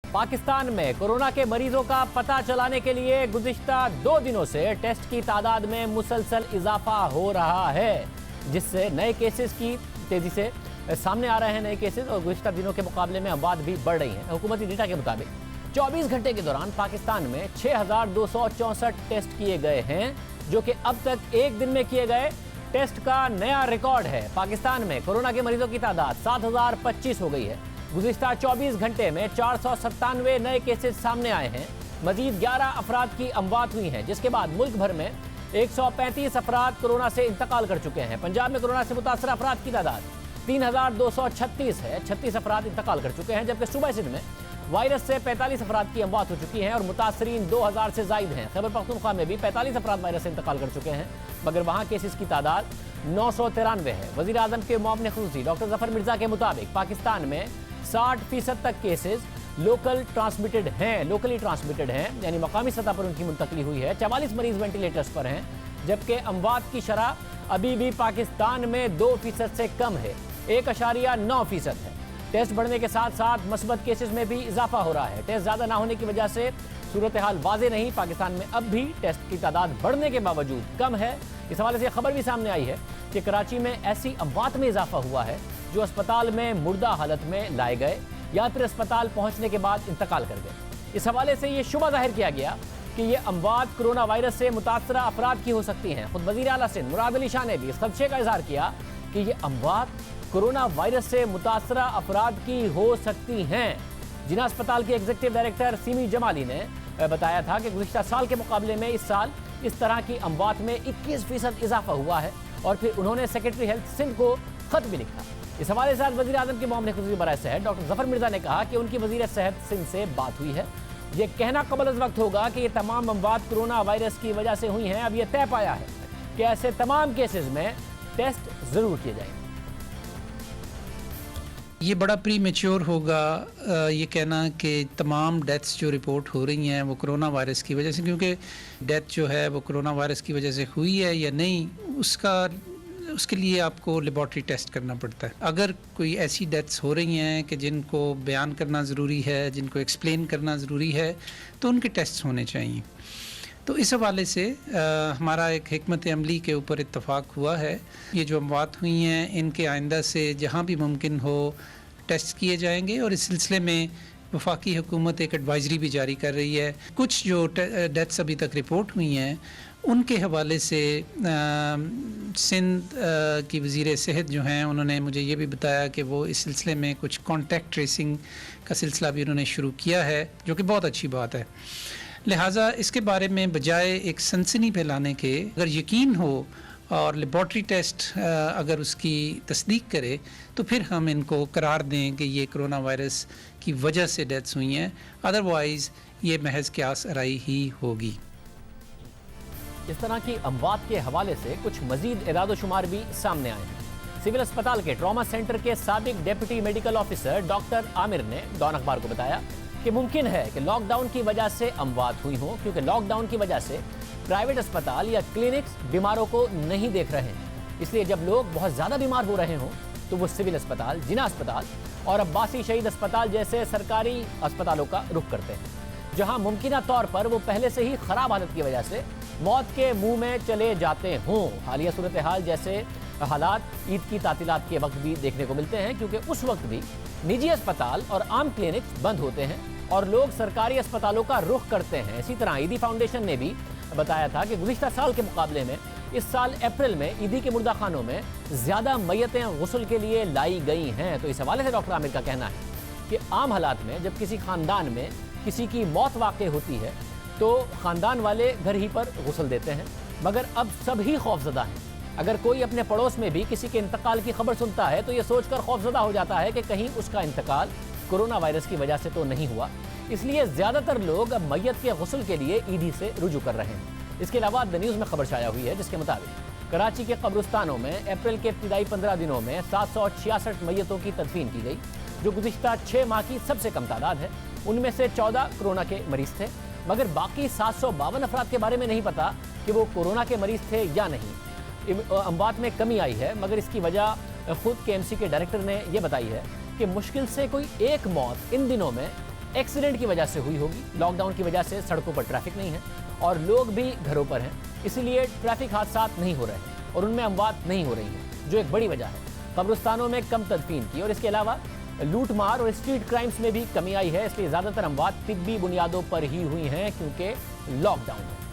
पाकिस्तान में कोरोना के मरीजों का पता चलाने के लिए गुज़िश्ता 2 दिनों से टेस्ट की तादाद में मुसलसल इजाफा हो रहा है, जिससे नए केसेस की तेजी से सामने आ रहे हैं नए केसेस और गुज़िश्ता दिनों के मुकाबले में अफवाह भी बढ़ रही हैं। हुकूमती डेटा के मुताबिक 24 घंटे के दौरान पाकिस्तान में 6,264 टेस्ट किए गए हैं, जो कि अब तक एक दिन में किए गए टेस्ट का नया रिकॉर्ड है। पाकिस्तान में कोरोना के मरीजों की तादाद 7,025 हो गई है। गुज़िश्ता 24 घंटे में 497 नए केसेस सामने आए हैं। मजीद 11 अफराद की अमवात हुई हैं, जिसके बाद मुल्क भर में 135 अफराद कोरोना से इंतकाल कर चुके हैं। पंजाब में कोरोना से मुतासर अफराद की तादाद 3,236 है। 36 अफराद इंतकाल कर चुके हैं, जबकि सूबा सिंध में वायरस से 45 अफराद की अमवात हो चुकी हैं और मुतासरीन 2,000 से जायद हैं। खैबर पख्तूनख्वा में भी 45 अफराद वायरस से इंतकाल कर चुके हैं, मगर वहाँ केसेस की तादाद 993 है। वज़ीर आज़म के मुआविन ख़ुसूसी डॉक्टर ज़फ़र मिर्ज़ा के मुताबिक पाकिस्तान में 60% तक केसेस लोकली ट्रांसमिटेड हैं, यानी मकामी सतह पर उनकी मुंतकली हुई है। 44 मरीज वेंटिलेटर्स पर हैं, जबकि अमवात की शरह अभी भी पाकिस्तान में 2% से कम है, 1.9% है। टेस्ट बढ़ने के साथ साथ मस्बत केसेस में भी इजाफा हो रहा है। टेस्ट ज़्यादा ना होने की वजह से सूरत हाल वाज़े नहीं। पाकिस्तान में अब भी टेस्ट की तादाद बढ़ने के बावजूद कम है। इस हवाले से खबर भी सामने आई है कि कराची में ऐसी अमवात में इजाफा हुआ है जो अस्पताल में मुर्दा हालत में लाए गए या फिर अस्पताल पहुंचने के बाद इंतकाल कर गए। इस हवाले से ये शुबा जाहिर किया गया कि ये अमवात कोरोना वायरस से मुतासरा अफराद की हो सकती हैं। खुद वज़ीर आला सिंध मुराद अली शाह ने भी इस खदशे का इजहार किया कि ये अमवात कोरोना वायरस से मुतासरा अफराद की हो सकती हैं। जिना अस्पताल के एग्जीक्यूटिव डायरेक्टर सीमी जमाली ने बताया था कि गुज़िश्ता साल के मुकाबले में इस साल इस तरह की अमवात में 21% इजाफा हुआ है और फिर उन्होंने सेक्रेटरी हेल्थ सिंध को खत भी लिखा। इस हवाले से आज वज़ीर आज़म के मुआविन ख़ुसूसी बराए सेहत डॉक्टर ज़फ़र मिर्ज़ा ने कहा कि उनकी वज़ीर सेहत सिंध से बात हुई है। ये कहना कबल अज़ वक्त होगा कि ये तमाम अमवात कोरोना वायरस की वजह से हुई हैं। अब ये तय पाया है कि ऐसे तमाम केसेस में टेस्ट ज़रूर किए जाएंगे। ये बड़ा प्री मैच्योर होगा ये कहना कि तमाम डेथ्स जो रिपोर्ट हो रही हैं वो कोरोना वायरस की वजह से, क्योंकि डेथ जो है वो कोरोना वायरस की वजह से हुई है या नहीं उसके लिए आपको लेबॉर्ट्री टेस्ट करना पड़ता है। अगर कोई ऐसी डेथ्स हो रही हैं कि जिनको बयान करना ज़रूरी है, जिनको एक्सप्लेन करना ज़रूरी है, तो उनके टेस्ट होने चाहिए। तो इस हवाले से हमारा एक हिकमत अमली के ऊपर इत्तफाक हुआ है। ये जो अमवात हुई हैं इनके आइंदा से जहाँ भी मुमकिन हो टेस्ट किए जाएंगे और इस सिलसिले में वफाकी हुकूमत एक एडवाइजरी भी जारी कर रही है। कुछ जो डेथ्स अभी तक रिपोर्ट हुई हैं उनके हवाले से सिंध की वज़ीर सेहत जो हैं उन्होंने मुझे ये भी बताया कि वो इस सिलसिले में कुछ कॉन्टैक्ट ट्रेसिंग का सिलसिला भी उन्होंने शुरू किया है, जो कि बहुत अच्छी बात है। लिहाजा इसके बारे में बजाय एक सनसनी फैलाने के अगर यकीन हो और लेबॉर्ट्री टेस्ट अगर उसकी तस्दीक करे तो फिर हम इनको करार दें कि ये कोरोना वायरस की वजह से डेथ्स हुई हैं, अदरवाइज़ ये महज क्यास आराई ही होगी। इस तरह की अमवात के हवाले से कुछ मजीद इरादो शुमार भी सामने आए हैं। सिविल अस्पताल के ट्रॉमा सेंटर के साबिक deputy medical officer doctor Aamir ने डॉन अखबार को बताया कि मुमकिन है कि लॉकडाउन की वजह से अमवात हुई हो, क्योंकि लॉकडाउन की वजह से प्राइवेट अस्पताल या क्लिनिक्स बीमारों को नहीं देख रहे हैं। इसलिए जब लोग बहुत ज़्यादा बीमार हो रहे हों तो वो सिविल अस्पताल, जिना अस्पताल और अब्बासी शहीद अस्पताल जैसे सरकारी अस्पतालों का रुख करते हैं, जहां मुमकिना तौर पर वो पहले से ही ख़राब हालत की वजह से मौत के मुंह में चले जाते हों। हालिया सूरत हाल जैसे हालात ईद की तातीलात के वक्त भी देखने को मिलते हैं, क्योंकि उस वक्त भी निजी अस्पताल और आम क्लिनिक्स बंद होते हैं और लोग सरकारी अस्पतालों का रुख करते हैं। इसी तरह ईदी फाउंडेशन ने भी बताया था कि गुज़िश्ता साल के मुकाबले में इस साल अप्रैल में ईदी के मुर्दा खानों में ज़्यादा मैयतें गुस्ल के लिए लाई गई हैं। तो इस हवाले से डॉक्टर आमिर का कहना है कि आम हालात में जब किसी ख़ानदान में किसी की मौत वाक़ होती है तो ख़ानदान वाले घर ही पर गुस्ल देते हैं, मगर अब सब ही खौफज़दा हैं। अगर कोई अपने पड़ोस में भी किसी के इंतकाल की खबर सुनता है तो ये सोचकर खौफज़दा हो जाता है कि कहीं उसका इंतकाल कोरोना वायरस की वजह से तो नहीं हुआ। इसलिए ज़्यादातर लोग अब मैयत के गुस्ल के लिए ईदी से रुजू कर रहे हैं। इसके अलावा द न्यूज़ में खबर शाया हुई है जिसके मुताबिक कराची के कब्रिस्तानों में अप्रैल के इब्तिदाई 15 दिनों में 766 मैयतों की तदफीन की गई, जो गुज़िश्ता 6 माह की सबसे कम तादाद है। उनमें से 14 कोरोना के मरीज़ थे, मगर बाकी 752 अफराद के बारे में नहीं पता कि वो कोरोना के मरीज़ थे या नहीं। अमवात में कमी आई है, मगर इसकी वजह खुद KMC के डायरेक्टर ने यह बताई है कि मुश्किल से कोई एक मौत इन दिनों में एक्सीडेंट की वजह से हुई होगी। लॉकडाउन की वजह से सड़कों पर ट्रैफिक नहीं है और लोग भी घरों पर हैं, इसीलिए ट्रैफिक हादसात नहीं हो रहे हैं और उनमें अमवात नहीं हो रही है, जो एक बड़ी वजह है। कब्रिस्तानों में कम तदफीन की और इसके अलावा लूट मार और स्ट्रीट क्राइम्स में भी कमी आई है, इसलिए ज़्यादातर अमवात तिब्बी बुनियादों पर ही हुई हैं क्योंकि लॉकडाउन है।